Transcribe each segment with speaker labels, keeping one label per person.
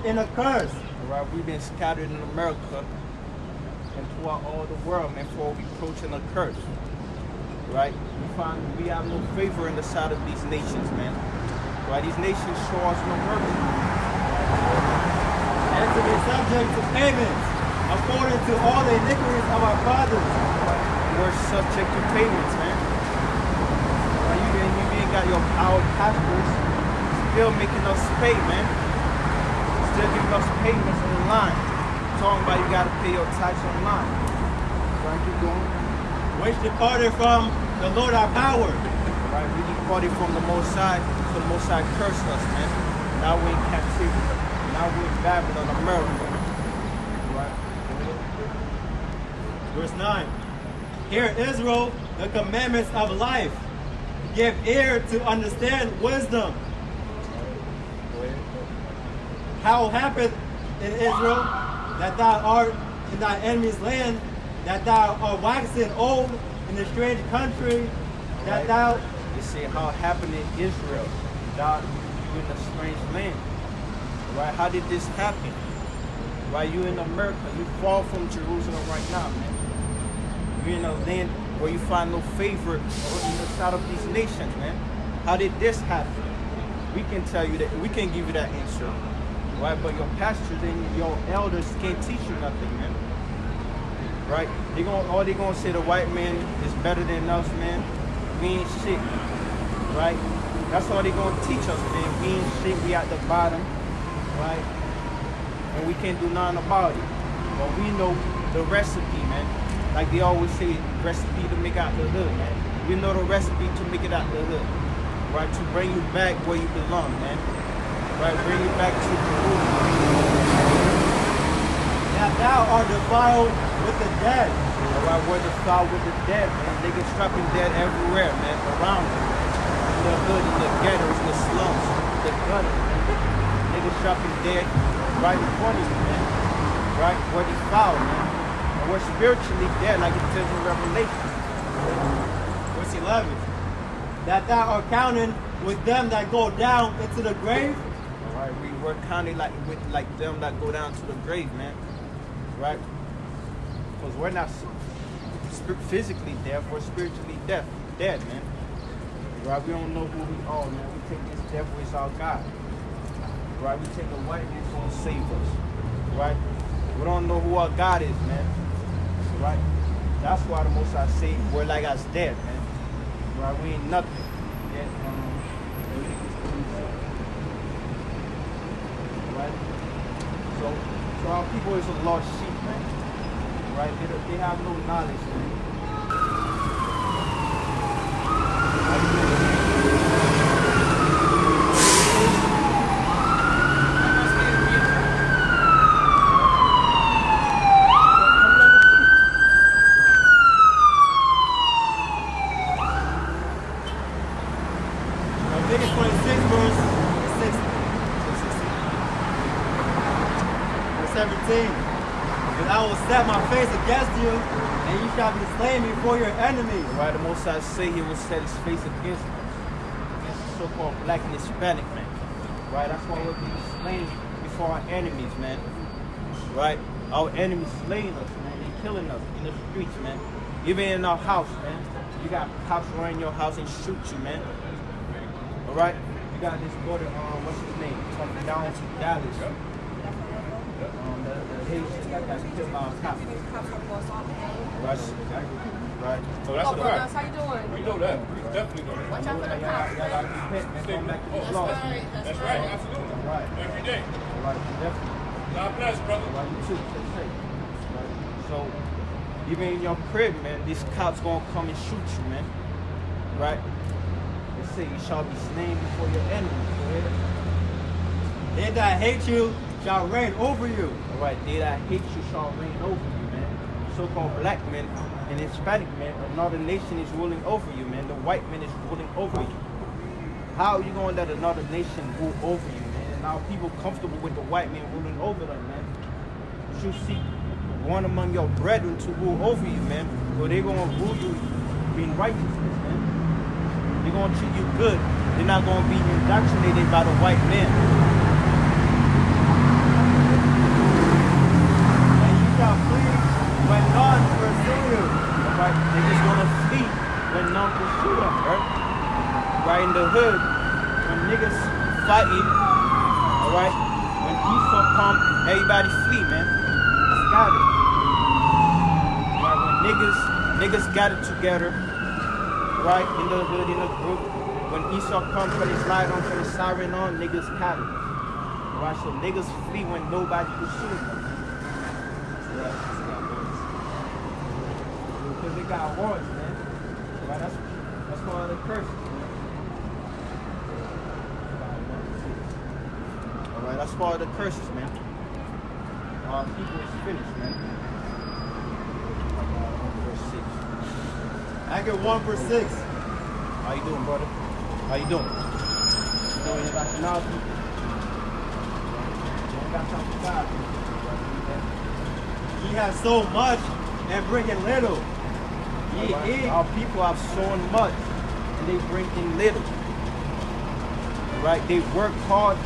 Speaker 1: in a curse.
Speaker 2: Right, we've been scattered in America and throughout all the world, man, for approaching a curse. Right? We have no favor in the sight of these nations, man. Right? These nations show us no mercy.
Speaker 1: And to be subject to payments according to all the iniquities of our fathers.
Speaker 2: Right? We're subject to payments, man. Right? You ain't got our pastors still making us pay, man. Still giving us payments online. Talking about you gotta pay your tax online. Right? Keep going.
Speaker 1: Which departed from the Lord our power.
Speaker 2: Right, we departed from the Most High, so the Most High cursed us, man. Now we're in captivity. Now we're in Babylon, America. Right?
Speaker 1: Verse 9. Hear, Israel, the commandments of life. Give ear to understand wisdom. How happened in Israel that thou art in thy enemy's land, that thou art waxing old in a strange country, that thou...
Speaker 2: You see how it happened in Israel, thou you in a strange land. Right? How did this happen? Right? You in America, you far from Jerusalem right now, man. You're in a land where you find no favor in the sight of these nations, man. How did this happen? We can tell you that, we can give you that answer. Right? But your pastors and your elders can't teach you nothing, man. Right? All they gonna say the white man is better than us, man. We ain't shit. Right? That's all they gonna teach us, man. We ain't shit, we at the bottom. Right? And we can't do nothing about it. But we know the recipe, man. Like they always say, recipe to make out the hood, man. We know the recipe to make it out the hood. Right? To bring you back where you belong, man. Right? Bring you back to the root.
Speaker 1: That thou art defiled with the dead.
Speaker 2: Alright, we're defiled with the dead, man. They get strapping dead everywhere, man. Around them, man. In the hood, in the ghettos, in the slums, the gutter, man. Niggas strapping dead right in front of you, man. Right? We're defiled, man. And we're spiritually dead, like it says in Revelation.
Speaker 1: Verse 11. That thou art counted with them that go down into the grave.
Speaker 2: Alright, we're counted like with like them that go down to the grave, man. Right? Because we're not physically dead, we're spiritually dead, man. Right? We don't know who we are, man. We take this devil as our God. Right? We take a white man to save us. Right? We don't know who our God is, man. Right? That's why the Most High say we're like us dead, man. Right? We ain't nothing. Yet, right? So our people is a lost sheep, man. Right? They have no knowledge, man.
Speaker 1: Leviticus 26, verse 17. And I will set my face against you, and you shall be slain before your enemies.
Speaker 2: Right, the Most High say he will set his face against us, against the so-called black and Hispanic man. Right, that's why we're being slain before our enemies, man. Right, our enemies slaying us, man. They killing us in the streets, man. Even in our house, man. You got cops running in your house and shoot you, man. All right, you got this brother, what's his name, coming down to Dallas. The Haitian that got killed by a cop. Right. Right.
Speaker 3: So that's a fact.
Speaker 4: How you doing?
Speaker 3: We know that. We definitely know that.
Speaker 4: Watch out for the cops.
Speaker 2: Y'all got to repent and come back to these laws.
Speaker 3: That's right. Absolutely.
Speaker 2: Right.
Speaker 3: Every day.
Speaker 2: Right. Definitely.
Speaker 3: God bless, brother.
Speaker 2: Right. You too. Stay safe. Right. So, even in your crib, man, these cops gonna come and shoot you, man. Right. They say you shall be slain before your enemies.
Speaker 1: They that hate you shall reign over you.
Speaker 2: All right. They that hate you shall reign over you, man. So-called black men and Hispanic men, another nation is ruling over you, man. The white man is ruling over you. How are you going to let another nation rule over you, man? And now people comfortable with the white man ruling over them, man. You should seek one among your brethren to rule over you, man. Or they're going to rule you in righteousness, man. They're going to treat you good. They're not going to be indoctrinated by the white man. the hood, when niggas fighting, alright, when Esau come, everybody flee, man. Scattered. Right, when niggas gather together, right, in the hood, in the group, when Esau come, put his light on, put his siren on, niggas scattered. Alright, so niggas flee when nobody pursues them. Because they got wars, man. Right, that's one of the curses. Alright, that's part of the curses, man. Our people is finished, man. Verse 6.
Speaker 1: I get 1 verse 6.
Speaker 2: How you doing, brother? How you doing? You doing it like now, people? You don't got time for God.
Speaker 1: Ye have so much and bring in little. Ye
Speaker 2: Our people have sown much and they bring in little. Right? They work hard,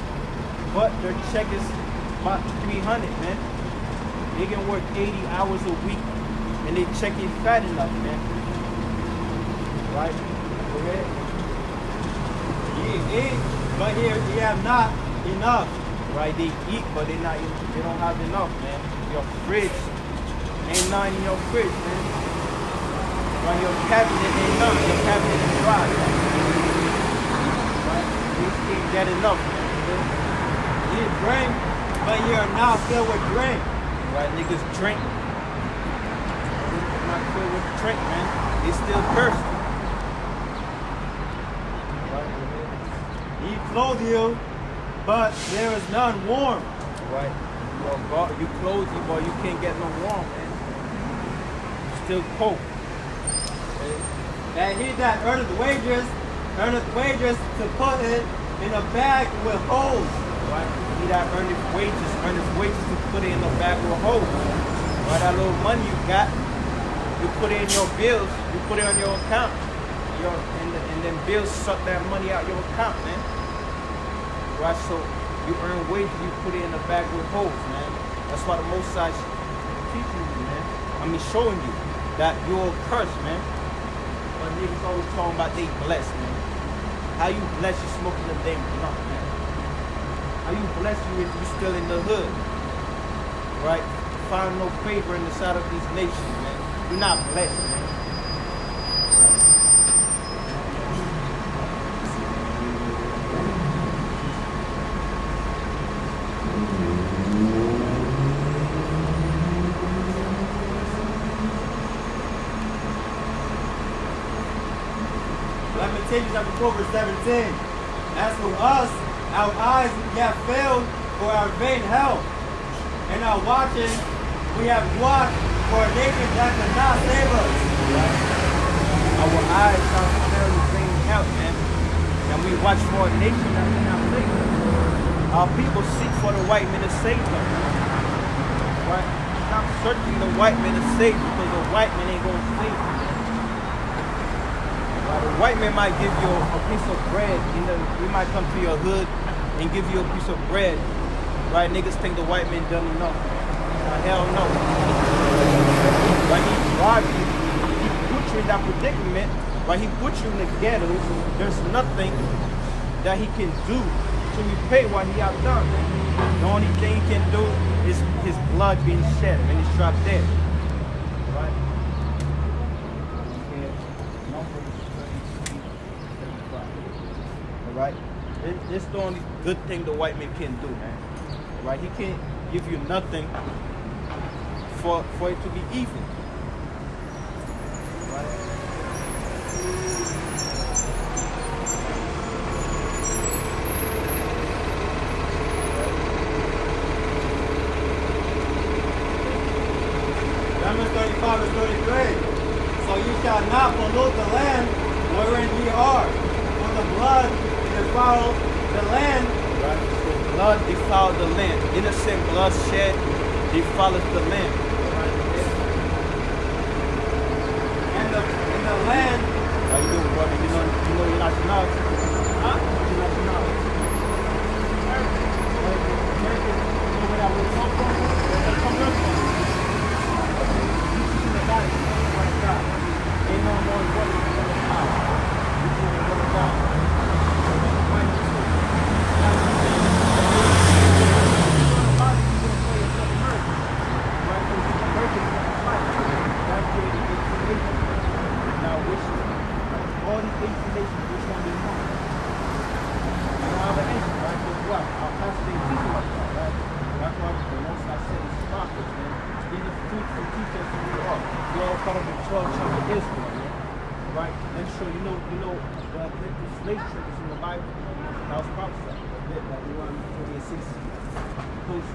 Speaker 2: but their check is about 300, man. They can work 80 hours a week and they check it fat enough, man. Right? Go ahead.
Speaker 1: Ye eat, but ye have not enough.
Speaker 2: Right? They eat, but they don't have enough, man. Your fridge ain't nothing in your fridge, man. Right? Your cabinet ain't nothing. Your cabinet is dry. Right? You can't get enough, man.
Speaker 1: Ye drink, but ye are not filled with drink.
Speaker 2: Right? Niggas drink. Niggas not filled with drink, man. They still thirsty. Right?
Speaker 1: Ye clothe you, but there is none warm.
Speaker 2: Right? You clothe you, but you can't get no warm, man. Still cold.
Speaker 1: And he that earneth wages to put it in a bag with holes.
Speaker 2: Right? He that earneth wages to put it in a bag with holes. Right? That little money you got, you put it in your bills, you put it on your account. And then bills suck that money out your account, man. Right? So you earn wages, you put it in a bag with holes, man. That's why the Most High teaching you, man. I mean, showing you that you're cursed, man. But niggas always talking about they blessed, man. How you blessed you smoking the damn blunt, man? How you blessed you if you still in the hood? Right? Find no favor in the side of these nations, man. You're not blessed, man.
Speaker 1: Lamentations chapter 4 verse 17. As for us, our eyes have failed for our vain help, and our watching we have watched for a nation that could not save us.
Speaker 2: Right? Our eyes are failed in vain help, man. And we watch for a nation that cannot save us. Our people seek for the white men to save them. Right? Stop searching the white men to save you, because the white man ain't gonna save you. The white man might give you a piece of bread. We might come to your hood and give you a piece of bread. Right? Niggas think the white man done enough. Hell no. But he robbed you. He put you in that predicament. Right? He put you in the ghetto. There's nothing that he can do to repay what he have done. The only thing he can do is his blood being shed and he's trapped there. Right? Right? It's the only good thing the white man can do, man. Right? He can't give you nothing for it to be evil. Right?
Speaker 1: Numbers 35 and 33. So ye shall not pollute the land wherein ye are, for the blood defile the land.
Speaker 2: Right? So blood defiled the land. Innocent blood shed defileth the land.
Speaker 1: And the land.
Speaker 2: How you doing, brother? You know your nationality? Huh? What's your nationality? American. American. You know where that was come from? Where that come from? You see the body. Like God. Ain't no more what is in the power. You see the word of God. slave traders in the Bible. That was prophesied. Like Deuteronomy 28:16. Because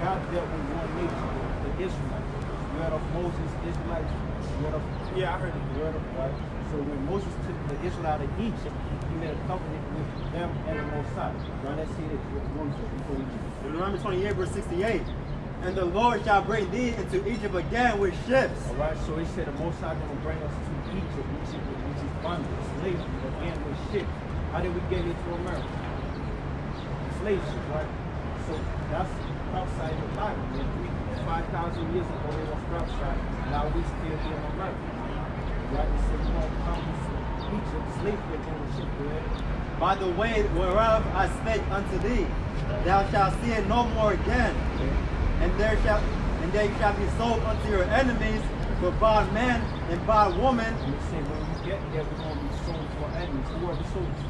Speaker 2: God dealt with one nation, the Israelites. You heard of Moses, Israelites. You heard of,
Speaker 1: Yeah, I heard it.
Speaker 2: you heard of, right? So when Moses took the Israelites out of Egypt, he made a covenant with them and the Most High. Now let's see this one before we do.
Speaker 1: Deuteronomy 28, verse 68. And the Lord shall bring thee into Egypt again with ships.
Speaker 2: All right, so he said the Most High going to bring us to Egypt, which is bondage, slavery, again with ships. How did we get into America? Slave ships, right? So that's prophesied in the Bible. 5,000 years ago it was prophesied. Now we still here in America. Right? So we're going to come to Egypt, slavery on the ship, right?
Speaker 1: By the way whereof I spake unto thee, thou shalt see it no more again. And they shall be sold unto your enemies for bondman and bondwoman.
Speaker 2: And they say when we get there, we're going to be sold to our enemies. Who are we sold to?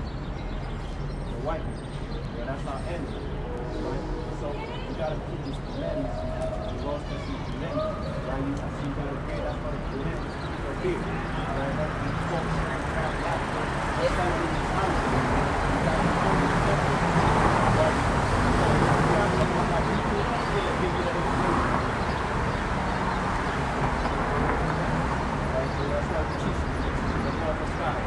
Speaker 2: The white man. Yeah, that's our enemy. Right? So we got to keep these commandments, the laws, statutes, and commandments. Right? You see, you got to pray. That's what the commandments are here. Right? That's the 12 strength of life. That's how we need to honor. You got to hold the temple. Right? So you got to look like people here give you that information. Right? So that's how we teach you. The law of God.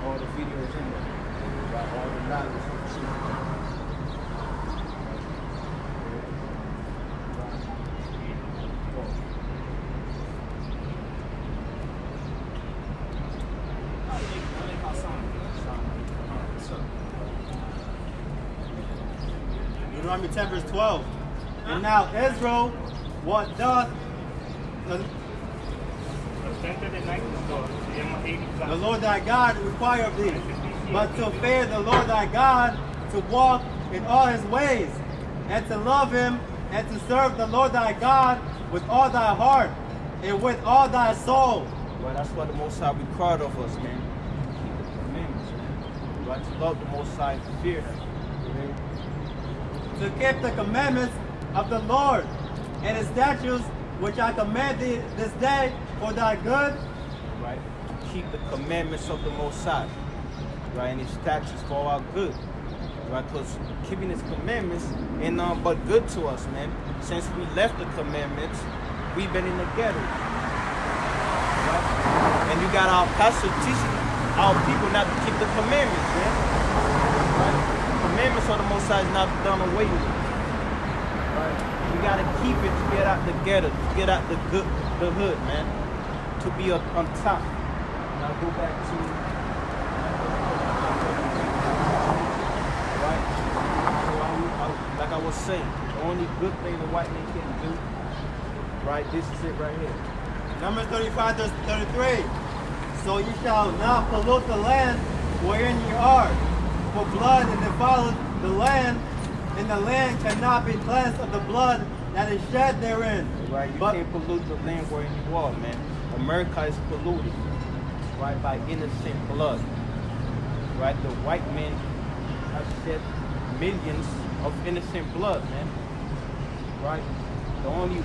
Speaker 2: All the videos in there. Got all the knowledge of the truth.
Speaker 1: Deuteronomy 10, verse 12. And now Israel, what doth the Lord thy God require of thee, but to fear the Lord thy God, to walk in all his ways, and to love him, and to serve the Lord thy God with all thy heart, and with all thy soul.
Speaker 2: Well, that's what the Most High required of us, man. Keep the commandments, man. Right? To love the Most High and fear him.
Speaker 1: To keep the commandments of the Lord, and his statutes, which I command thee this day for thy good.
Speaker 2: Right? Keep the commandments of the Most High, right? And his statutes for our good, right? Because keeping his commandments ain't nothing but good to us, man. Since we left the commandments, we've been in the ghetto, right? And you got our pastor teaching our people not to keep the commandments, man. Right? The commandments of the Most High is not done away with, right? We gotta keep it to get out the ghetto, to get out the hood, man. To be up on top. Now go back to right. So like I was saying, the only good thing the white man can do, right? This is it right here.
Speaker 1: Numbers 35, verse 33. So ye shall not pollute the land wherein ye are, for blood and defileth the land, and the land cannot be cleansed of the blood that is shed therein.
Speaker 2: Right, you can't pollute the land where you are, man. America is polluted, right, by innocent blood. Right, the white man has shed millions of innocent blood, man. Right, the only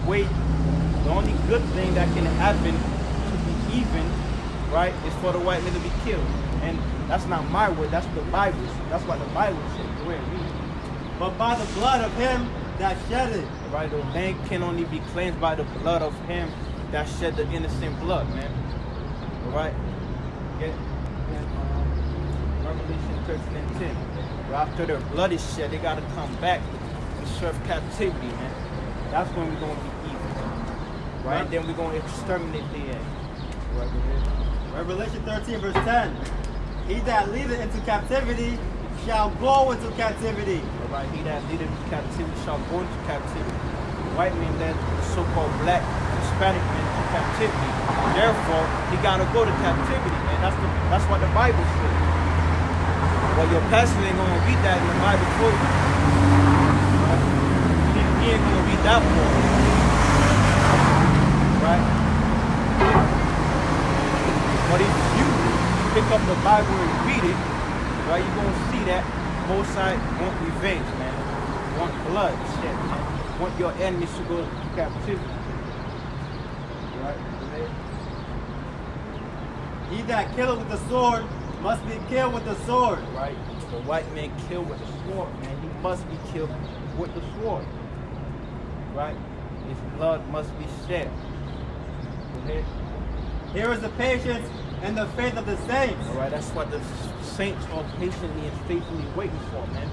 Speaker 2: good thing that can happen to be even, right, is for the white man to be killed. And that's not my word, that's the Bible's. That's what the Bible says. Go ahead, read it.
Speaker 1: But by the blood of him that shed it.
Speaker 2: Right, the land can only be cleansed by the blood of him that shed the innocent blood, man. All right? Get Revelation 13 and 10. Right after their blood is shed, they got to come back and serve captivity, man. That's when we're going to be evil. Right? And then we're going to exterminate the end. Right, go ahead.
Speaker 1: Revelation 13, verse 10. He that leadeth into captivity shall go into captivity.
Speaker 2: All right, he that leadeth into captivity shall go into captivity. White man that so-called black, Hispanic man to captivity. Therefore, he gotta go to captivity, man. That's what the Bible says. Well, your pastor ain't gonna read that in the Bible for you. Right? He ain't gonna read that for you. Right? But if you pick up the Bible and read it, right, you're going to see that both sides want revenge, man. Want blood, shit, man. Want your enemies to go to captivity. Right?
Speaker 1: He that killeth with the sword must be killed with the sword.
Speaker 2: Right? The white man killed with the sword, man. He must be killed with the sword. Right? His blood must be shed. Go ahead.
Speaker 1: Here is the patience and the faith of the saints.
Speaker 2: All right, that's what the saints are patiently and faithfully waiting for, man.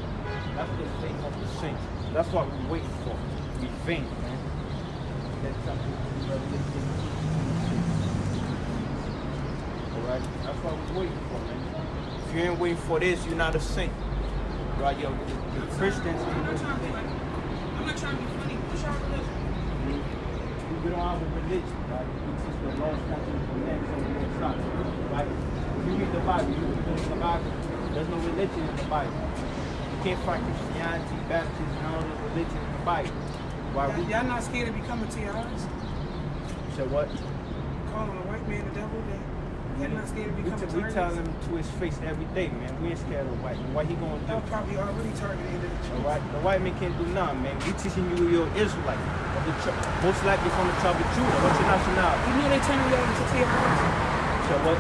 Speaker 2: That's the faith of the saints. That's what we're waiting for. Revenge, man. That's something Revelation. All right, that's what we're waiting for, man. If you ain't waiting for this, you're not a saint. Right, yo, the Christians.
Speaker 4: I'm not trying to be funny. What's your religion?
Speaker 2: We don't have a religion, right? We teach the laws, statutes, and commandments of the Most High, right? If you read the Bible, you read the Bible. There's no religion in the Bible. You can't find Christianity, baptism, and all the religion in the Bible. Why we?
Speaker 4: Y'all not scared of becoming TRs?
Speaker 2: So what?
Speaker 4: Calling a white man the devil? Y'all not scared of becoming
Speaker 2: We tell
Speaker 4: targets?
Speaker 2: him to his face every day, man. We ain't scared of the white man. What he gonna do?
Speaker 4: Y'all probably already targeted.
Speaker 2: All right, the white man can't do nothing, man. We teaching you you're Israelite, most likely from the tribe of Judah. What's your nationality?
Speaker 4: You know they turning y'all into TRs?
Speaker 2: So what?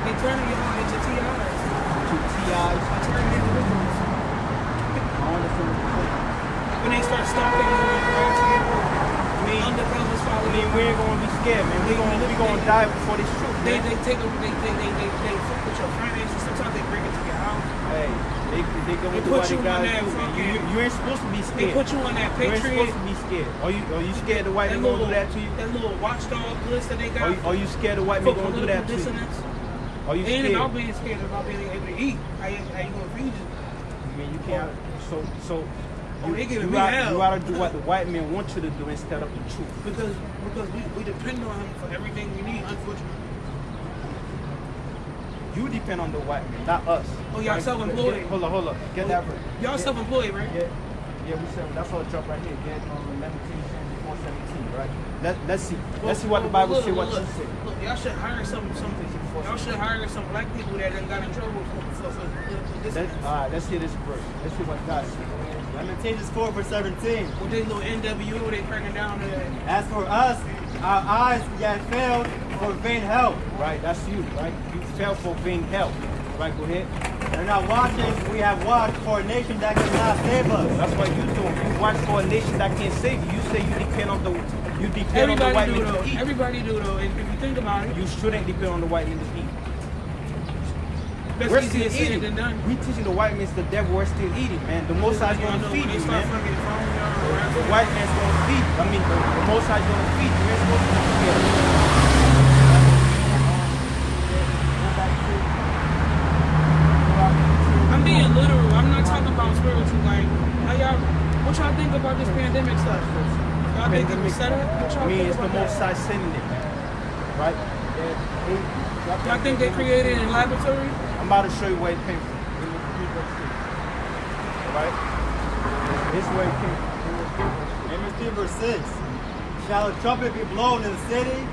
Speaker 4: They turning y'all into TRs.
Speaker 2: To TIs.
Speaker 4: Turning individuals.
Speaker 2: I understand what you're saying.
Speaker 4: When they start stalking you and harassing you, undercovers follow
Speaker 2: I mean,
Speaker 4: you.
Speaker 2: we ain't gonna be scared, man. We gonna die before this truth.
Speaker 4: They
Speaker 2: Man.
Speaker 4: take a, they fuck with your finances. Sometimes they bring it to your house.
Speaker 2: Hey, they gonna
Speaker 4: They
Speaker 2: do
Speaker 4: put
Speaker 2: what
Speaker 4: you
Speaker 2: they
Speaker 4: on
Speaker 2: gotta
Speaker 4: that
Speaker 2: do, man.
Speaker 4: fucking-
Speaker 2: You ain't supposed to be scared.
Speaker 4: They put you on that
Speaker 2: You ain't
Speaker 4: Patriot.
Speaker 2: supposed to be scared. Are you scared the white man gonna do that to you?
Speaker 4: That little watchdog list that they got.
Speaker 2: Are you scared the white man gonna do that to you?
Speaker 4: Dissonance.
Speaker 2: Are you
Speaker 4: It ain't
Speaker 2: scared?
Speaker 4: about being scared, it's about being able to eat. How you gonna feed you?
Speaker 2: I mean, you can't. So.
Speaker 4: They giving me
Speaker 2: gotta,
Speaker 4: hell.
Speaker 2: you gotta do what the white man wants you to do instead of the truth.
Speaker 4: Because we depend on him for everything we need, unfortunately.
Speaker 2: You depend on the white man, not us.
Speaker 4: Oh, y'all self-employed.
Speaker 2: Hold on. Get that right.
Speaker 4: Y'all self-employed, right?
Speaker 2: Yeah, we said that's all drop right here. Get 17, right? Let's see what the Bible
Speaker 4: look,
Speaker 2: say. What
Speaker 4: look,
Speaker 2: you say.
Speaker 4: Look, y'all should hire some black people that done got in trouble for this.
Speaker 2: Let's hear this verse. Let's see what God says.
Speaker 1: Lamentations 4 for 17.
Speaker 4: With this little NWO, they cracking down to that.
Speaker 1: As for us, our eyes yet failed for vain help.
Speaker 2: Right, that's you, right? You fell for vain help. Right, go ahead.
Speaker 1: And now watching, we have watched for a nation that cannot save us.
Speaker 2: That's what you doing. You watch for a nation that can't save you. You say you depend on the
Speaker 4: Everybody
Speaker 2: white
Speaker 4: do
Speaker 2: man
Speaker 4: though.
Speaker 2: to eat.
Speaker 4: Everybody do though. And if you think about it,
Speaker 2: You shouldn't depend on the white man to eat.
Speaker 4: that's
Speaker 2: We're
Speaker 4: easier
Speaker 2: still
Speaker 4: said
Speaker 2: eating.
Speaker 4: than done.
Speaker 2: We teaching the white man's the devil. We're still eating, man. The Most High's gonna feed you, man. The white man's gonna feed you. I mean, the Most High's gonna feed you. You're supposed to be scared.
Speaker 4: I'm being literal. I'm not talking about spiritual. Like, what y'all think about this pandemic stuff? Y'all think it was set up? What y'all
Speaker 2: I mean,
Speaker 4: think
Speaker 2: it's the
Speaker 4: about
Speaker 2: Most
Speaker 4: that?
Speaker 2: High sending it, man. Right?
Speaker 4: Y'all think they created it in laboratory?
Speaker 2: I'm about to show you where it came from. Alright? This is where it came from.
Speaker 1: Amos 3 verse 6. Shall a trumpet be blown in the city,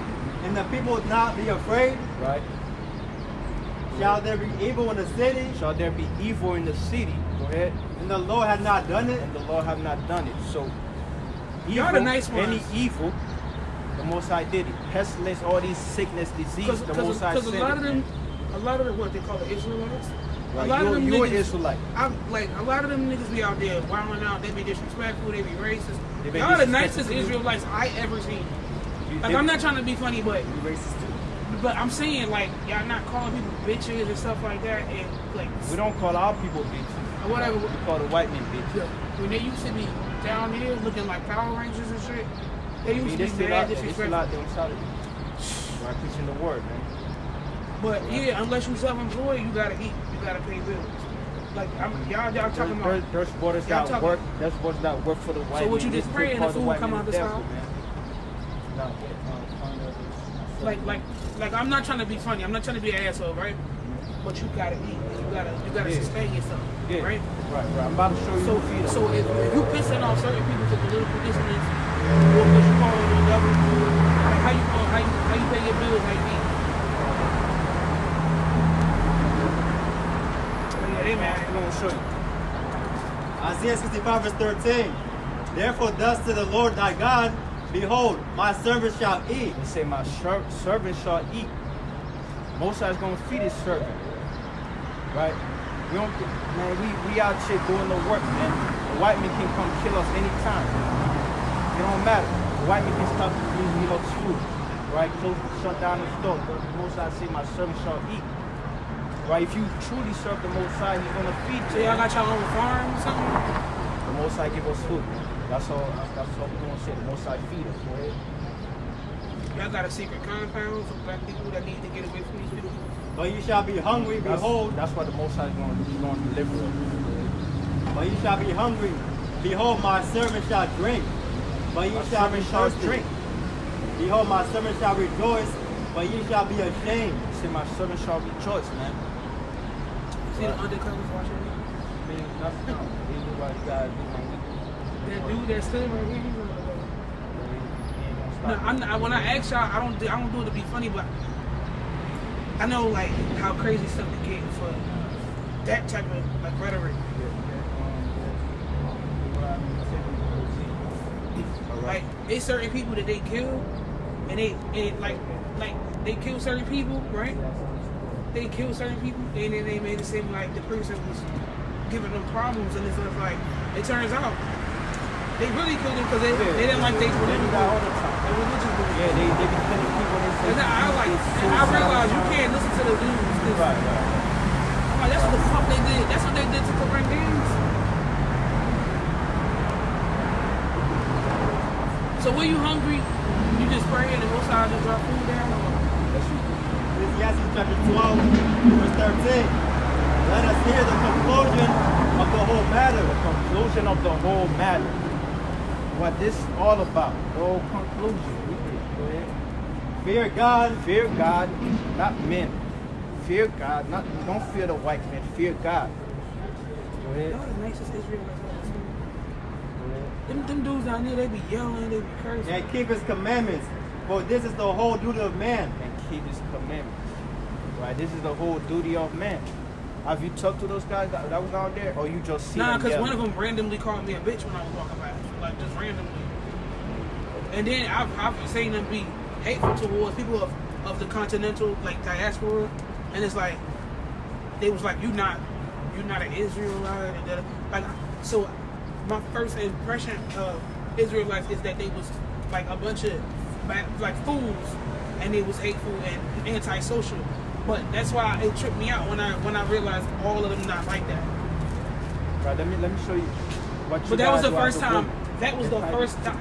Speaker 1: and the people not be afraid?
Speaker 2: Right?
Speaker 1: Shall there be evil in the city,
Speaker 2: Shall there be evil in the city? Go ahead.
Speaker 1: and the Lord hath not done it?
Speaker 2: And the Lord have not done it. So,
Speaker 4: Y'all the nice ones.
Speaker 2: any evil, the Most High did it. Pestilence, all these sickness, disease, the Most High
Speaker 4: Because
Speaker 2: sent
Speaker 4: a lot
Speaker 2: it.
Speaker 4: of them, what they call the Israelites.
Speaker 2: Right.
Speaker 4: A lot of them
Speaker 2: You're an
Speaker 4: niggas,
Speaker 2: Israelite.
Speaker 4: a lot of them niggas be out there wilding out. They be disrespectful. They be racist.
Speaker 2: They be
Speaker 4: Y'all the
Speaker 2: disrespectful
Speaker 4: nicest
Speaker 2: to you.
Speaker 4: Israelites I ever seen. Like,
Speaker 2: They-
Speaker 4: I'm not trying to be funny, but
Speaker 2: You racist too.
Speaker 4: I'm saying, like, y'all not calling people bitches and stuff like that, and like
Speaker 2: We don't call our people bitches.
Speaker 4: or whatever.
Speaker 2: We call the white men bitches.
Speaker 4: When they used to be down here looking like Power Rangers and shit, they
Speaker 2: I mean,
Speaker 4: used to
Speaker 2: they
Speaker 4: be
Speaker 2: still
Speaker 4: mad
Speaker 2: out there. They still
Speaker 4: disrespectful.
Speaker 2: out there on Saturday. Right, preaching the word, man.
Speaker 4: But yeah, unless you self-employed, you gotta eat, you gotta pay bills. Like y'all talking about.
Speaker 2: There's borders
Speaker 4: y'all
Speaker 2: that
Speaker 4: talking-
Speaker 2: work. There's borders that work for the white.
Speaker 4: what you
Speaker 2: man.
Speaker 4: just
Speaker 2: They
Speaker 4: praying
Speaker 2: call
Speaker 4: the food
Speaker 2: white
Speaker 4: come
Speaker 2: man
Speaker 4: out the
Speaker 2: devil,
Speaker 4: sky?
Speaker 2: man. No,
Speaker 4: Like I'm not trying to be funny. I'm not trying to be an asshole, right? But you gotta eat. You gotta
Speaker 2: Yeah.
Speaker 4: sustain yourself,
Speaker 2: Yeah.
Speaker 4: right?
Speaker 2: Right. I'm about to show you.
Speaker 4: So
Speaker 2: who feed 'em.
Speaker 4: so if you pissing off certain people for political dissonance, or because you calling them the devil, like how you pay your bills, how you eat?
Speaker 2: show you.
Speaker 1: Isaiah 65 verse 13. Therefore thus to the Lord thy God, behold, my servant shall eat.
Speaker 2: They say my servant shall eat. Most High is gonna feed his servant. Right? We don't, man, we out here doing the work, man. The white man can come kill us anytime. It don't matter. The white man can stop using us food. Right? Shut down the store. The Most High say my servant shall eat. Right? If you truly serve the Most High, he's gonna feed
Speaker 4: So
Speaker 2: you.
Speaker 4: y'all got your own farm or something?
Speaker 2: The Most High give us food. That's all we're gonna say. The Most High feed us. Go ahead.
Speaker 4: Y'all got a secret compound for black people that need to get away from these people?
Speaker 1: But you shall be hungry, behold.
Speaker 2: That's what the Most High is going to deliver us.
Speaker 1: But you shall be hungry, behold, my servant shall drink. But you
Speaker 2: My
Speaker 1: shall be
Speaker 2: servant shall
Speaker 1: thirsty.
Speaker 2: drink.
Speaker 1: Behold, my servant shall rejoice, but ye shall be ashamed.
Speaker 2: Say my servant shall rejoice, man.
Speaker 4: See the undercovers watching me?
Speaker 2: I mean, that's not. This is what you gotta do, man.
Speaker 4: That dude that's still right here, he's gonna go. No,
Speaker 2: No,
Speaker 4: I'm not, when I ask y'all, I don't do it to be funny, but I know like how crazy stuff can get for that type of like rhetoric. Like it's certain people that they kill, and they kill certain people, right? They kill certain people, and then they made it seem like the person was giving them problems, and it's just like it turns out they really killed them because they didn't like their religion.
Speaker 2: Yeah, they be killing people.
Speaker 4: And I realized you can't listen to the dudes.
Speaker 2: Right.
Speaker 4: I'm like, that's what the fuck they did. That's what they did to Korean games. So when you hungry, you just pray and the Most High just drop food down? Or?
Speaker 1: Ecclesiastes chapter 12, verse 13. Let us hear the conclusion of the whole matter.
Speaker 2: The conclusion of the whole matter. What this is all about. The whole conclusion. Go ahead.
Speaker 1: Fear God.
Speaker 2: Fear God, not men. Fear God, don't fear the white man. Fear God. Go ahead.
Speaker 4: Y'all the nicest Israelites I've ever seen.
Speaker 2: Go ahead.
Speaker 4: Them dudes down there, they be yelling, they be cursing.
Speaker 1: And keep his commandments. For this is the whole duty of man.
Speaker 2: And keep his commandments. Right? This is the whole duty of man. Have you talked to those guys that was down there, or you just see
Speaker 4: Nah,
Speaker 2: them
Speaker 4: because
Speaker 2: yelling?
Speaker 4: one of them randomly called me a bitch when I was walking by. Like, just randomly. And then I've seen them be hateful towards people of the continental, like, diaspora. And it's like, they was like, you're not an Israelite. And that. Like, so my first impression of Israelites is that they was, like, a bunch of, like, fools. And they was hateful and antisocial. But that's why it tripped me out when I realized all of them not like that.
Speaker 2: Right, let me show you what you
Speaker 4: But that was
Speaker 2: guys
Speaker 4: the
Speaker 2: do
Speaker 4: first
Speaker 2: as a
Speaker 4: time.
Speaker 2: woman.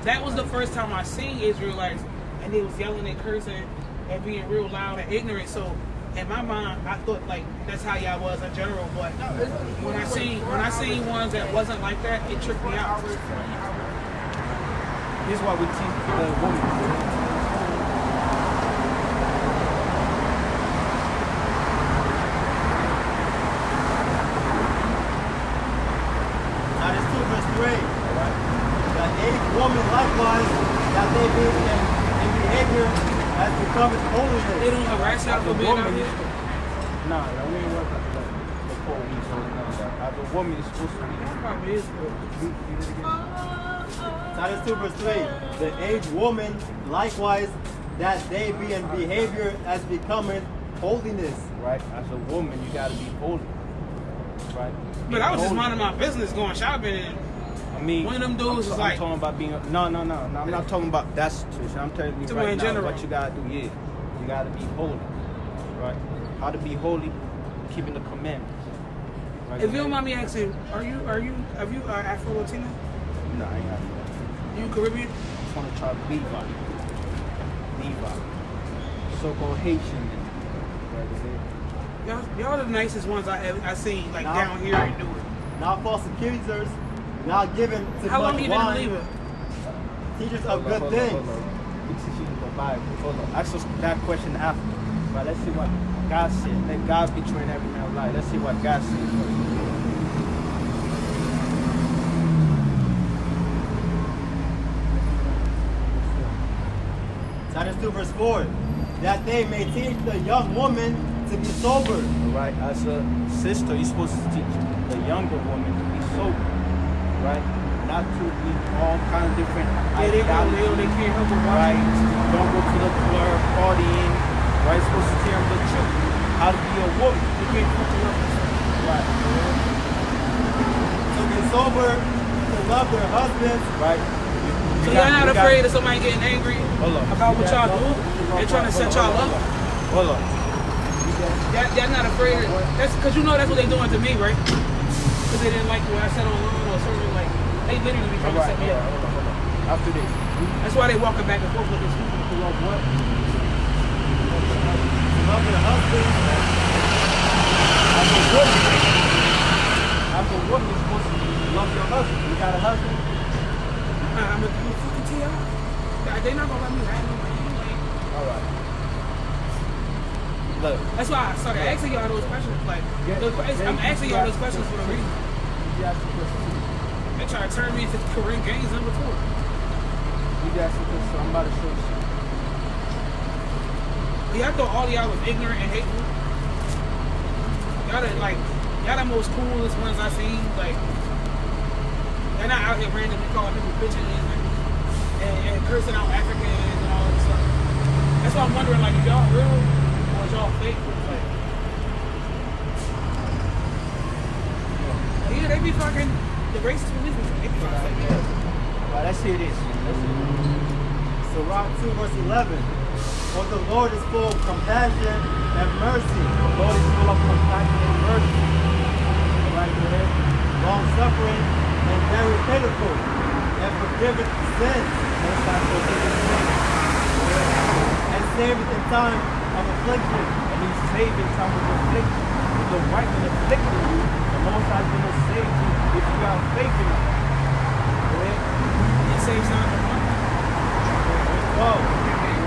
Speaker 4: That was the first time I seen Israelites, and they was yelling and cursing and being real loud and ignorant. So in my mind, I thought like that's how y'all was in general. But when I seen ones that wasn't like that, it tripped me out.
Speaker 2: This is what we teach the women.
Speaker 1: That aged woman likewise, that they be in behavior as becometh holiness.
Speaker 4: They don't harass y'all for being out here.
Speaker 2: Nah, we ain't working for the police or none of that. As a woman, it's supposed to be.
Speaker 4: Probably is.
Speaker 1: Titus 2 verse 3. The aged woman likewise, that they be in behavior as becometh holiness.
Speaker 2: Right? As a woman, you gotta be holy. Right?
Speaker 4: But I was just
Speaker 2: Holy.
Speaker 4: minding my business, going shopping, and
Speaker 2: I mean,
Speaker 4: one of them dudes was like-
Speaker 2: I'm talking about being. No. I'm not talking about that situation. I'm telling you
Speaker 4: To
Speaker 2: right
Speaker 4: in
Speaker 2: now
Speaker 4: general.
Speaker 2: what you gotta do. Yeah, you gotta be holy. Right? How to be holy? Keeping the commandments. Right?
Speaker 4: if you don't mind me asking, have you Afro Latino?
Speaker 2: No, I ain't have to.
Speaker 4: You Caribbean?
Speaker 2: I just want to try Levi. So-called Haitian.
Speaker 4: Y'all the nicest ones I seen like
Speaker 1: Nah.
Speaker 4: down here and do it.
Speaker 1: Not false accusers, not given to
Speaker 4: How long
Speaker 1: much
Speaker 4: you been a
Speaker 1: wine,
Speaker 4: believer?
Speaker 1: teachers of good things.
Speaker 2: We teach you the Bible. Hold on. Ask us that question after. But let's see what God said. Let God be true in every man's life. Let's see what God says first.
Speaker 1: Titus 2 verse 4. That they may teach the young woman to be sober.
Speaker 2: Right? As a sister, you're supposed to teach the younger woman to be sober, right? Not to be all kind of different
Speaker 4: They can't help but watch.
Speaker 2: right? Don't go to the club, partying, right? Supposed to teach them the truth, how to be a woman.
Speaker 4: They can't help but watch.
Speaker 2: Right.
Speaker 1: To be sober, to love their husbands.
Speaker 2: Right.
Speaker 4: So y'all not afraid of somebody getting angry about what y'all do and trying to set y'all up?
Speaker 2: Hold on.
Speaker 4: Y'all not afraid of that's because you know that's what they doing to me, right? Because they didn't like what I said online or something like they literally be trying to set me up.
Speaker 2: Hold on. After this.
Speaker 4: That's why they walking back and forth with this.
Speaker 2: To love what?
Speaker 1: Love their husbands.
Speaker 2: As a woman, you're supposed to love your husband. You got a husband?
Speaker 4: I'm a fucking tell y'all. They not gonna let me have no money.
Speaker 2: Alright. Look.
Speaker 4: That's why I started asking y'all those questions. Like, I'm asking y'all those questions for a reason. They try to turn me into Korean games number 4.
Speaker 2: You got some, so I'm about to show you something.
Speaker 4: Yeah, I thought all y'all was ignorant and hateful. Y'all the most coolest ones I seen. Like, they're not out here randomly calling people bitches and cursing out Africans and all this stuff. That's why I'm wondering, like, if y'all real or is y'all fake? Like, yeah, they be fucking the racist policemen. They be trying to say, yeah.
Speaker 2: Well, let's see this.
Speaker 1: Sirach 2 verse 11. For the Lord is full of compassion and mercy.
Speaker 2: The Lord is full of compassion and mercy. Right there.
Speaker 1: Long suffering and very pitiful. And forgiveth sins. And saveth in time of affliction.
Speaker 2: And He saved in time of affliction. If the right one afflicted you, the Most High is going to save you if you have faith in Him.
Speaker 4: It saves time to money.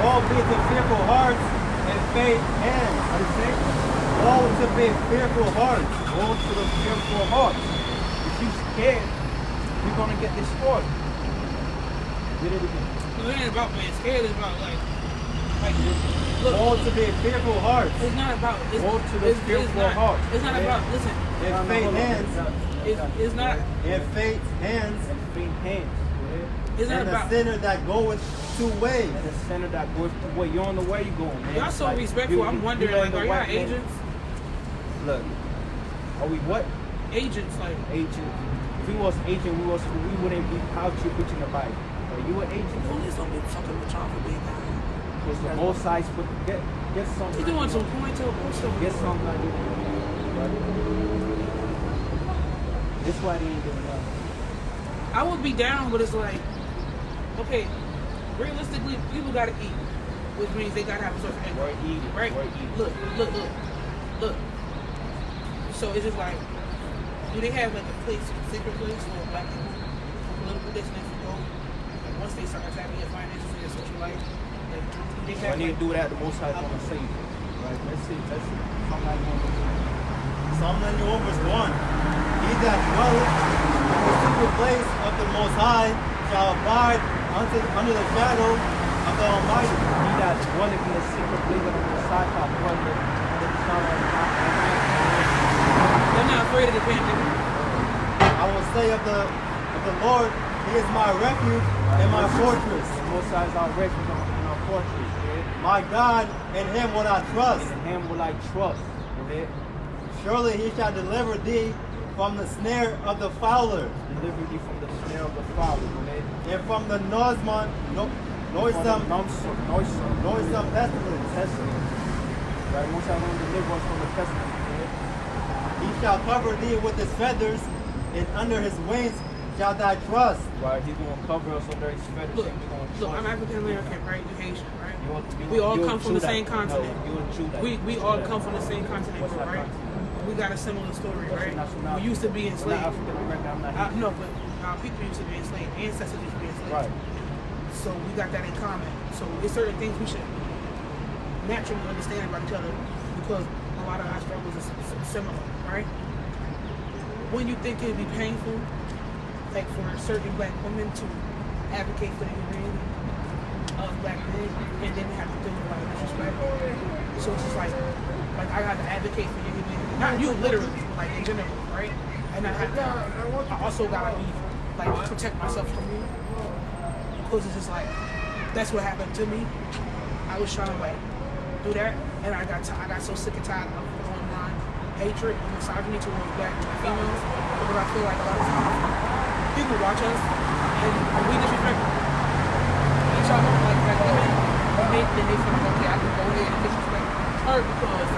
Speaker 1: Woe be to fearful hearts and faint hands.
Speaker 2: How do you say?
Speaker 1: Woe to be fearful hearts.
Speaker 2: Woe to the fearful hearts. If you're scared, you're going to get destroyed. Read it again.
Speaker 4: It ain't about being scared. It's about like look.
Speaker 1: Woe to be fearful hearts.
Speaker 4: It's not about.
Speaker 2: Woe to the fearful hearts.
Speaker 4: It's not about. Listen.
Speaker 1: And faint hands.
Speaker 4: It's not.
Speaker 1: And faint hands.
Speaker 2: And faint hands.
Speaker 4: It's not
Speaker 1: And a
Speaker 4: about.
Speaker 1: sinner that goeth 2 ways.
Speaker 2: And the center that goes to where you're on the way you're going, man.
Speaker 4: Y'all so
Speaker 2: Like,
Speaker 4: respectful. I'm wondering,
Speaker 2: you're
Speaker 4: like,
Speaker 2: the
Speaker 4: are y'all
Speaker 2: right man.
Speaker 4: agents?
Speaker 2: Look, are we what?
Speaker 4: Agents, like.
Speaker 2: Agent. If we was agent, we wouldn't be out here preaching the Bible. Are you an agent?
Speaker 4: Police don't be fucking with y'all for being out.
Speaker 2: Because the both sides put get something.
Speaker 4: He's doing some point to a post over.
Speaker 2: Get something like this. Right? This why they ain't doing nothing.
Speaker 4: I would be down, but it's like, okay, realistically, people gotta eat, which means they gotta have a certain income.
Speaker 2: We're eating.
Speaker 4: Right?
Speaker 2: We're eating.
Speaker 4: Look. So it's just like, do they have like a place, a secret place where black people from political distance can go? Like once they start tapping your finances and your social life, like do they have
Speaker 2: When you
Speaker 4: like,
Speaker 2: do that, the Most High is going to save you. Right? Let's see. Somebody going to
Speaker 1: Psalm 91 verse 1. He that dwelleth in the secret place of the Most High shall abide under the shadow of the Almighty.
Speaker 2: He that dwelleth in the secret place of the Most High shall dwell under the shadow of the Almighty.
Speaker 4: they're not afraid of the pandemic.
Speaker 1: I will say of the Lord, He is my refuge and my fortress.
Speaker 2: The Most High is our refuge and our fortress.
Speaker 1: My God, in Him will I trust.
Speaker 2: In Him will I trust.
Speaker 1: Surely He shall deliver thee from the snare of the fowler,
Speaker 2: Deliver thee from the snare of the fowler.
Speaker 1: and from the noisome pestilence.
Speaker 2: Right? Most High will deliver us from the pestilence.
Speaker 1: He shall cover thee with His feathers, and under His wings shalt thou trust.
Speaker 2: Right? He's going to cover us under His feathers.
Speaker 4: Look,
Speaker 2: and we're going to
Speaker 4: look,
Speaker 2: trust
Speaker 4: I'm
Speaker 2: Him.
Speaker 4: African American, right? You Haitian, right?
Speaker 2: You're
Speaker 4: We all come from the
Speaker 2: Judah.
Speaker 4: same continent.
Speaker 2: No, you're Judah.
Speaker 4: We all come from the same continent,
Speaker 2: What's that
Speaker 4: right?
Speaker 2: continent?
Speaker 4: We got a similar story,
Speaker 2: What's
Speaker 4: right?
Speaker 2: your nationality?
Speaker 4: We used to be
Speaker 2: I'm not
Speaker 4: enslaved.
Speaker 2: African American. I'm not Haitian.
Speaker 4: No, but our people used to be enslaved. Ancestors used to be enslaved.
Speaker 2: Right.
Speaker 4: So we got that in common. So there's certain things we should naturally understand about each other because a lot of our struggles are similar, right? When you think it'd be painful, like for certain black women to advocate for the humanity of black men, and then they have to deal with like disrespect. So it's just like I got to advocate for your humanity. Not you literally, but like in general, right? I and I also gotta be like protect myself from you because it's just like that's what happened to me. I was trying to like do that, and I got so sick and tired of online hatred and misogyny towards black females because I feel like a lot of times people watch us and we disrespect each other like women, then they feel like okay, I can go ahead and disrespect her because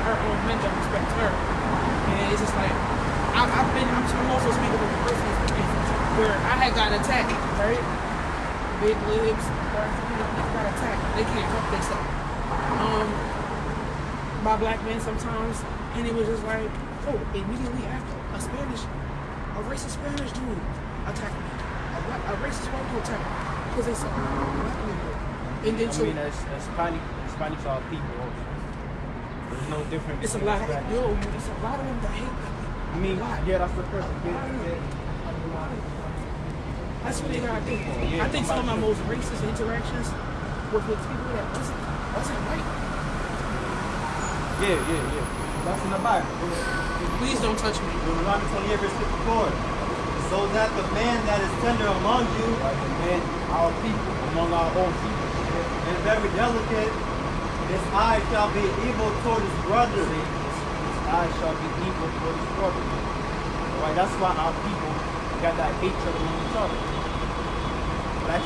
Speaker 4: her own men don't respect her, and it's just like I'm also speaking of a person where I had gotten attacked, right? Big lips, they got attacked. They can't help themselves. By black men sometimes, and it was just like, oh, immediately after a racist Spanish dude attacked me, a racist white dude attacked me because they saw black people. And then so,
Speaker 2: Hispanics are people also. There's no difference.
Speaker 4: It's a lot of them that hate black people.
Speaker 2: I mean, yeah, that's the person.
Speaker 4: That's what they gotta do.
Speaker 2: Yeah,
Speaker 4: I think some of my most racist interactions was with people that wasn't white.
Speaker 2: Yeah. That's in the Bible.
Speaker 4: Please don't touch me.
Speaker 1: Deuteronomy 28 verse 54. So that the man that is tender among you,
Speaker 2: Like the men, our people, among our own people.
Speaker 1: and very delicate, his eye shall be evil toward his brother.
Speaker 2: His eyes shall be evil toward his brother. Right, that's why our people got that hatred among each other. Black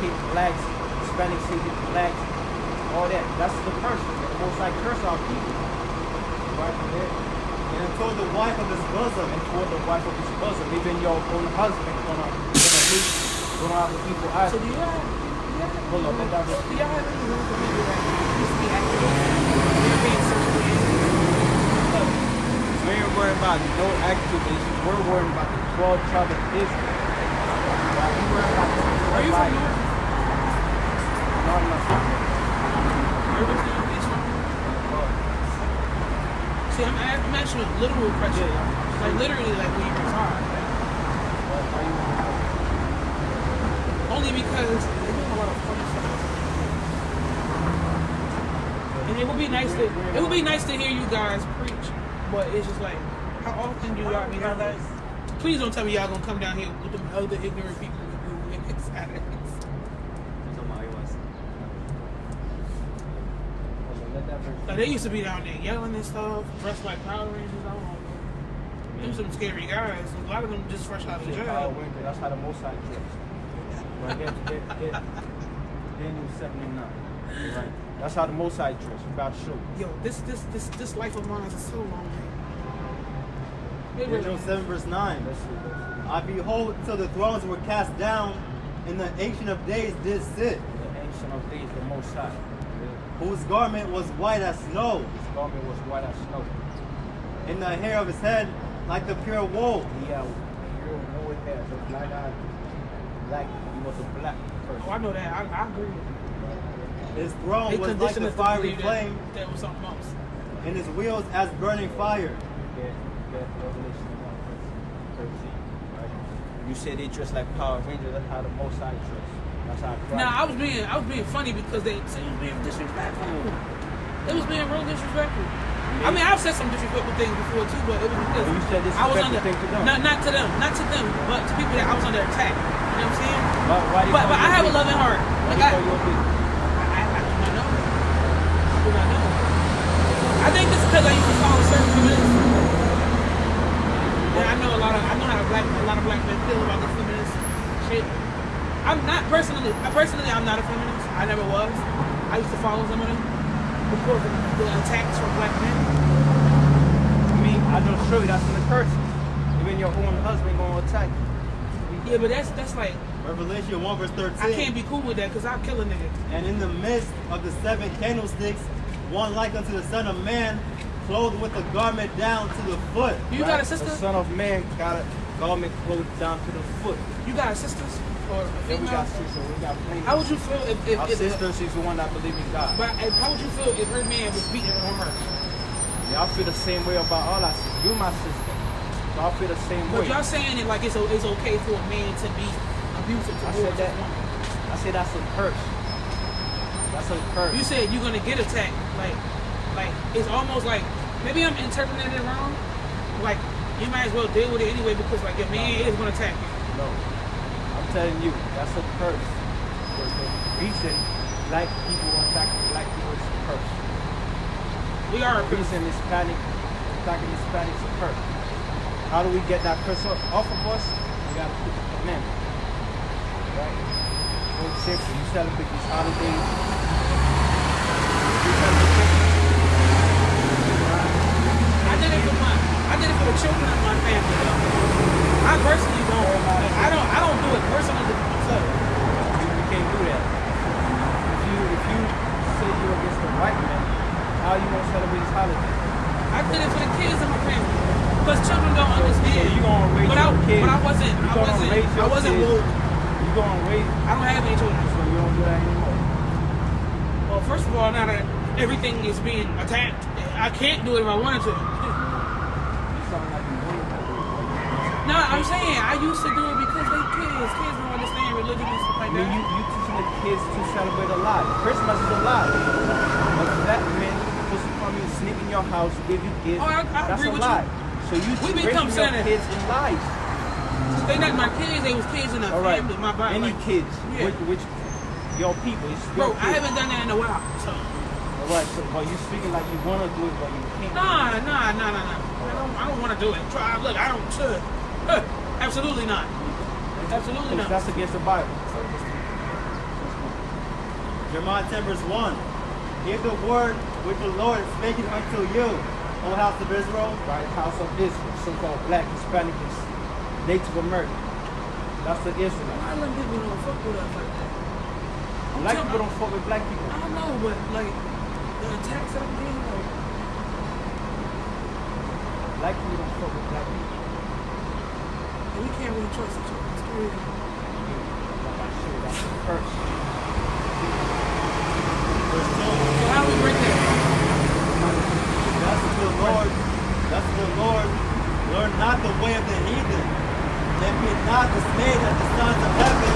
Speaker 2: hate blacks, Hispanics hate blacks, all that. That's the curse. The most like curse our people. Right there.
Speaker 1: And toward the wife of his bosom.
Speaker 2: And toward the wife of his bosom, even your own husband gonna hate, gonna have the people eyes.
Speaker 4: So do y'all have
Speaker 2: Hold on, let that
Speaker 4: do y'all have any room for people that used to be activists? They're being sexually
Speaker 2: We ain't worried about no activists. We're worried about the 12 tribes of Israel.
Speaker 4: Are you from York?
Speaker 2: No, I'm not.
Speaker 4: You're from York? See, I'm actually a literal question. Like literally, like when you retire. Only because they're doing a lot of funny stuff. And it would be nice to hear you guys preach, but it's just like, how often do y'all be heard that? Please don't tell me y'all gonna come down here with the other ignorant people who do Saturdays. Like they used to be down there yelling and stuff, dressed like Power Rangers. I don't know. Them some scary guys. A lot of them just fresh out of jail.
Speaker 2: That's how the Most High dress. Right, Daniel 79. Right. That's how the Most High dress. We about to show.
Speaker 4: Yo, this life of mine is so long, man.
Speaker 1: Daniel 7 verse 9.
Speaker 2: Let's see.
Speaker 1: I behold till the thrones were cast down, and the Ancient of Days did sit,
Speaker 2: The Ancient of Days, the Most High.
Speaker 1: whose garment was white as snow,
Speaker 2: His garment was white as snow.
Speaker 1: and the hair of his head like the pure wool.
Speaker 2: He had pure wool hair, so black eyed. He was a black person.
Speaker 4: Oh, I know that. I agree with you.
Speaker 1: His throne
Speaker 4: They
Speaker 1: was like
Speaker 4: conditioned
Speaker 1: the
Speaker 4: us to
Speaker 1: fiery
Speaker 4: believe
Speaker 1: flame,
Speaker 4: that was something else.
Speaker 1: and his wheels as burning fire.
Speaker 2: Revelation 1:13, right? You said they dress like Power Rangers. That's how the Most High dress. That's how Christ.
Speaker 4: Now I was being funny because they said it was being disrespectful. It was being real disrespectful. I mean, I've said some disrespectful things before too, but it was because
Speaker 2: You said
Speaker 4: I was under
Speaker 2: disrespectful things to them.
Speaker 4: not to them, but to people that I was under attack. You know what I'm saying?
Speaker 2: Why do you
Speaker 4: But
Speaker 2: call
Speaker 4: I
Speaker 2: you
Speaker 4: have a
Speaker 2: big?
Speaker 4: loving heart.
Speaker 2: Why
Speaker 4: Like
Speaker 2: do you call you a big?
Speaker 4: I do not know. I do not know. I think it's because I used to follow certain feminists. And I know how a lot of black men feel about this feminist shit. I'm not personally, I'm not a feminist. I never was. I used to follow some of them because of the attacks from black men.
Speaker 2: I mean, I don't show you that's in the curses. Even your own husband gonna attack you.
Speaker 4: Yeah, but that's like,
Speaker 1: Revelation 1 verse 13.
Speaker 4: I can't be cool with that because I'll kill a nigga.
Speaker 1: And in the midst of the 7 candlesticks, one like unto the Son of Man, clothed with a garment down to the foot.
Speaker 4: You got a sister?
Speaker 2: The Son of Man got a garment clothed down to the foot.
Speaker 4: You got a sisters? Or a
Speaker 2: Then we
Speaker 4: female?
Speaker 2: got sisters. We got plenty.
Speaker 4: How would you feel if
Speaker 2: Our sister, she's the one that believes in God.
Speaker 4: but how would you feel if her man was beating on her?
Speaker 2: Yeah, I feel the same way about all our sisters. You my sister. So I feel the same
Speaker 4: But
Speaker 2: way.
Speaker 4: y'all saying it like it's okay for a man to be abusive
Speaker 2: I
Speaker 4: towards
Speaker 2: said
Speaker 4: his
Speaker 2: that.
Speaker 4: woman.
Speaker 2: I said that's a curse. That's a curse.
Speaker 4: You said you're gonna get attacked. Like it's almost like maybe I'm interpreting it wrong. Like you might as well deal with it anyway because like your man is gonna attack you.
Speaker 2: No. I'm telling you, that's a curse. The reason black people are attacking black people is a curse.
Speaker 4: We are a
Speaker 2: The reason attacking Hispanics is a curse. How do we get that curse off of us? We gotta keep the commandment. Right? For example, you celebrate these holidays. You celebrate Christmas.
Speaker 4: I did it for the children of my family. I personally don't. Like, I don't do it personally to myself.
Speaker 2: You can't do that. If you say you're against the white man, how you gonna celebrate this holiday?
Speaker 4: I did it for the kids in my family. Because children don't understand.
Speaker 2: So you gonna raise your kids?
Speaker 4: But I wasn't woke.
Speaker 2: You gonna raise?
Speaker 4: I don't have any children.
Speaker 2: So you don't do that anymore.
Speaker 4: Well, first of all, now that everything is being attacked, I can't do it if I wanted to. No, I'm saying I used to do it because they kids. Kids don't understand religion and stuff like that.
Speaker 2: You teaching the kids to celebrate a lie. Christmas is a lie. But that man supposed to come and sneak in your house, give you gifts.
Speaker 4: Oh, I
Speaker 2: that's
Speaker 4: agree
Speaker 2: a
Speaker 4: with
Speaker 2: lie.
Speaker 4: you.
Speaker 2: So you
Speaker 4: We
Speaker 2: raising
Speaker 4: become
Speaker 2: your
Speaker 4: Santa.
Speaker 2: kids in lies.
Speaker 4: They not my kids. They was kids in the
Speaker 2: All right.
Speaker 4: family. My body.
Speaker 2: Any
Speaker 4: like,
Speaker 2: kids,
Speaker 4: yeah.
Speaker 2: which your people, it's
Speaker 4: Bro,
Speaker 2: your
Speaker 4: I
Speaker 2: kids.
Speaker 4: haven't done that in a while. So.
Speaker 2: All right, so but you speaking like you want to do it, but you can't.
Speaker 4: Nah. I don't want to do it. Try. Look, I don't. Absolutely not. Absolutely not.
Speaker 2: That's against the Bible.
Speaker 1: Jeremiah 10 verse 1. Hear the word which the Lord is speaking unto you, O house of Israel.
Speaker 2: Right, house of Israel, so-called black, Hispanic, and Native American. That's the Israelites.
Speaker 4: I let people don't fuck with us like that.
Speaker 2: Black people don't fuck with black people.
Speaker 4: I don't know, but like the attacks that I'm getting, like
Speaker 2: Black people don't fuck with black people.
Speaker 4: we can't really trust each other. It's crazy.
Speaker 2: Like I showed, that's the curse.
Speaker 1: Verse 2.
Speaker 4: So how do we break that?
Speaker 1: Thus the Lord, learn not the way of the heathen, and be not dismayed at the sons of heaven,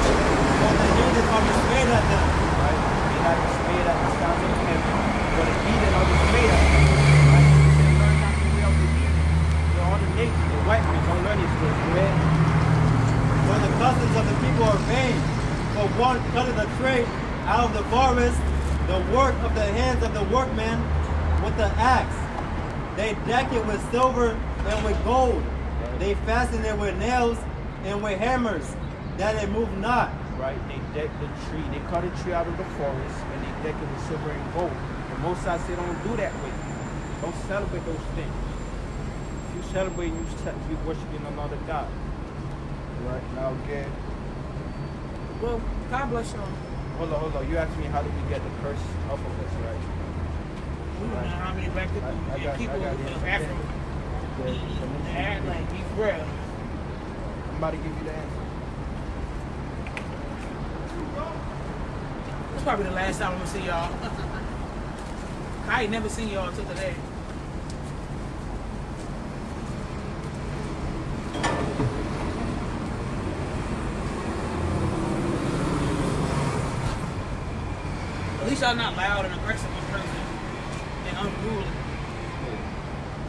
Speaker 1: for the heathen are dismayed at them.
Speaker 2: Right? They not dismayed at the sound of heaven, but the heathen are dismayed at them. Right? He said, learn not the way of the heathen. The other nation, the white men don't learn his way. Go ahead.
Speaker 1: For the customs of the people are vain. For one cutteth a tree out of the forest, the work of the hands of the workman with the axe. They deck it with silver and with gold. They fasten it with nails and with hammers, that it move not.
Speaker 2: Right? They deck the tree. They cut a tree out of the forest and they deck it with silver and gold. The Most High say don't do that with you. Don't celebrate those things. If you celebrate, you worshiping another God. Right? Now again.
Speaker 4: Well, God bless y'all.
Speaker 2: Hold on. You asked me how do we get the curse off of us, right?
Speaker 4: We don't know how many black people of Africa act like these real.
Speaker 2: I'm about to give you the answer.
Speaker 4: It's probably the last time I'm gonna see y'all. I ain't never seen y'all until today. At least y'all not loud and aggressive in person and unruly.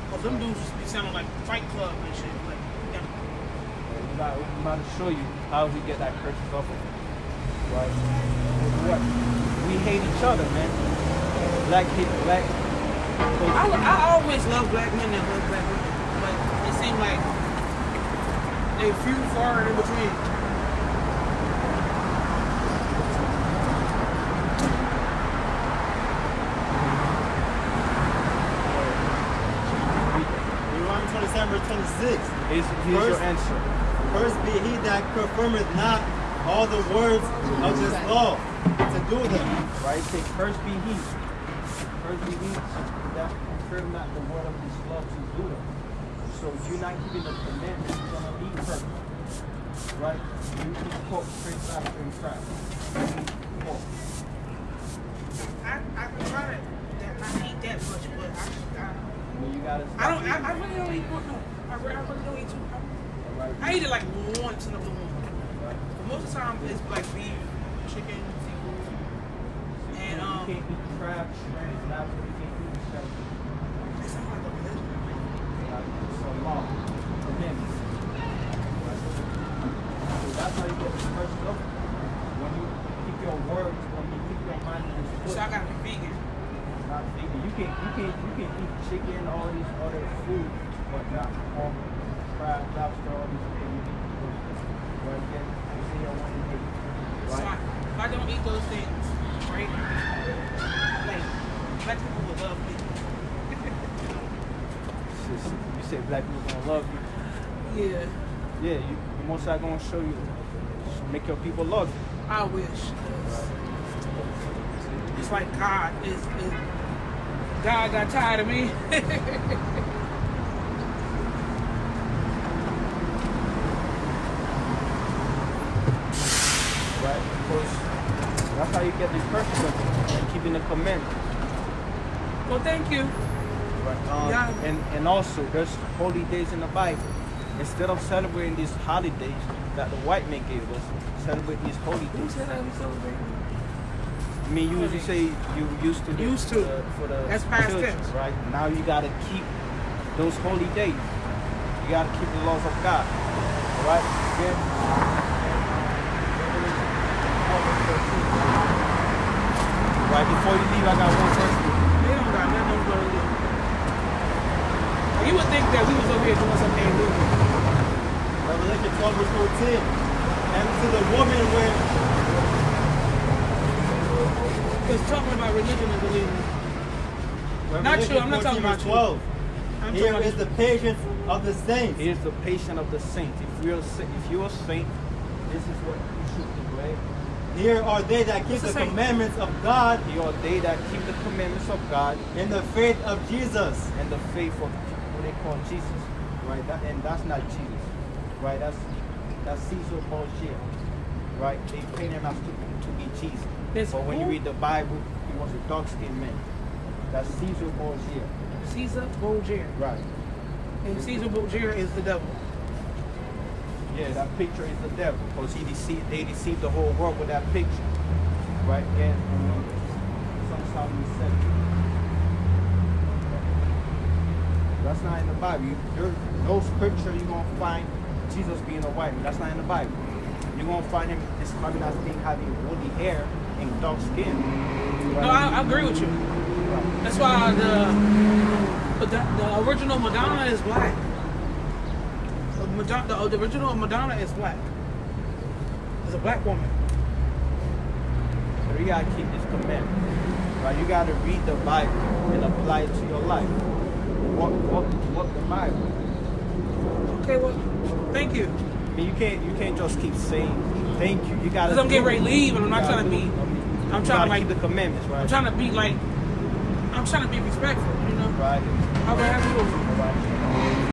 Speaker 4: Cause them dudes just be sounding like Fight Club and shit. Like, yeah.
Speaker 2: I'm about to show you how we get that curse off of us. Right? What? We hate each other, man. Black hate black.
Speaker 4: I always love black men that love black women, but it seems like they few far in between.
Speaker 1: Deuteronomy 27 verse 26.
Speaker 2: Here's your answer.
Speaker 1: First be he that confirmeth not all the words of this law to do them.
Speaker 2: Right? Say, first be he. First be he that confirm not the word of this law to do them. So if you're not keeping the commandments, you're going to be perfect. Right? You keep pork straight after in Christ. Pork.
Speaker 4: I can try to not eat that much, but
Speaker 2: Well, you gotta stop
Speaker 4: I really don't eat pork. No. I really don't eat too.
Speaker 2: Right?
Speaker 4: I eat it like once in a blue moon.
Speaker 2: Right?
Speaker 4: But most of the time it's like beef, chicken, seafood, and
Speaker 2: You can't eat crab, shrimp, lobster, you can't eat shrimp.
Speaker 4: it sounds like a religion.
Speaker 2: It's a law. That's how you get the first love. When you keep your words, when you keep your mind in His
Speaker 4: So
Speaker 2: foot.
Speaker 4: I gotta be vegan.
Speaker 2: Not vegan. You can eat chicken, all these other food, but not pork, crab, lobster, all these things. But again, you say you want to eat.
Speaker 4: So
Speaker 2: Right?
Speaker 4: if I don't eat those things, right? Like, black people would love me.
Speaker 2: You say black people gonna love you.
Speaker 4: Yeah,
Speaker 2: Yeah, you most are gonna show you, make your people love you.
Speaker 4: I wish. It's like God God got tired of me.
Speaker 2: Right? Because that's how you get the perfect and keeping the commandments.
Speaker 4: Well, thank you.
Speaker 2: Right.
Speaker 4: Yeah.
Speaker 2: And also there's holy days in the Bible. Instead of celebrating these holidays that the white man gave us, celebrate these holy
Speaker 4: Who
Speaker 2: days.
Speaker 4: said I was celebrating?
Speaker 2: I mean, you usually say you used to.
Speaker 4: Used to.
Speaker 2: For the
Speaker 4: That's past
Speaker 2: children,
Speaker 4: tense.
Speaker 2: right? Now you gotta keep those holy days. You gotta keep the laws of God. All right? Again. Right before you leave, I got one verse.
Speaker 4: They don't got nothing to do. You would think that we was over here doing something illegal.
Speaker 1: Revelation 12 verse 14. And to the woman when
Speaker 4: Because talking about religion is illegal. Not true, I'm not talking
Speaker 1: 14 verse
Speaker 4: about you.
Speaker 1: 12.
Speaker 4: I'm
Speaker 1: Here
Speaker 4: talking
Speaker 1: is the patience of the saints.
Speaker 2: Here's the patient of the saints. If you're a saint, this is what you should do, right?
Speaker 1: Here are they that keep
Speaker 4: What's the
Speaker 1: the
Speaker 4: saint?
Speaker 1: commandments of God
Speaker 2: Here are they that keep the commandments of God
Speaker 1: in the faith of Jesus.
Speaker 2: and the faith of what they call Jesus, right? And that's not Jesus, right? That's Caesar Borgia, right? They paint him as to be Jesus.
Speaker 4: That's
Speaker 2: But when you
Speaker 4: who?
Speaker 2: read the Bible, he was a dark-skinned man. That's Caesar Borgia,
Speaker 4: Caesar Borgia.
Speaker 2: right?
Speaker 4: And Caesar Borgia is the devil.
Speaker 2: Yeah, that picture is the devil because they deceived the whole world with that picture, right? And Psalm Solomon said, that's not in the Bible. There's no scripture you're gonna find Jesus being a white man. That's not in the Bible. You're gonna find him describing as being having woolly hair and dark skin. Right?
Speaker 4: No, I agree with you.
Speaker 2: Right.
Speaker 4: That's why the original Madonna is black. The original Madonna is black. It's a black woman.
Speaker 2: So you gotta keep this commandment. Right? You gotta read the Bible and apply it to your life. What the Bible.
Speaker 4: Okay, well, thank you.
Speaker 2: I mean, you can't just keep saying thank you. You gotta.
Speaker 4: Because I'm getting ready to leave, and I'm not
Speaker 2: You
Speaker 4: trying to
Speaker 2: gotta
Speaker 4: be.
Speaker 2: do it. I mean,
Speaker 4: I'm
Speaker 2: you
Speaker 4: trying to
Speaker 2: gotta
Speaker 4: like.
Speaker 2: keep the commandments, right?
Speaker 4: I'm trying to be like. I'm trying to be respectful, you know.
Speaker 2: Right.
Speaker 4: How can I have you?
Speaker 2: All right.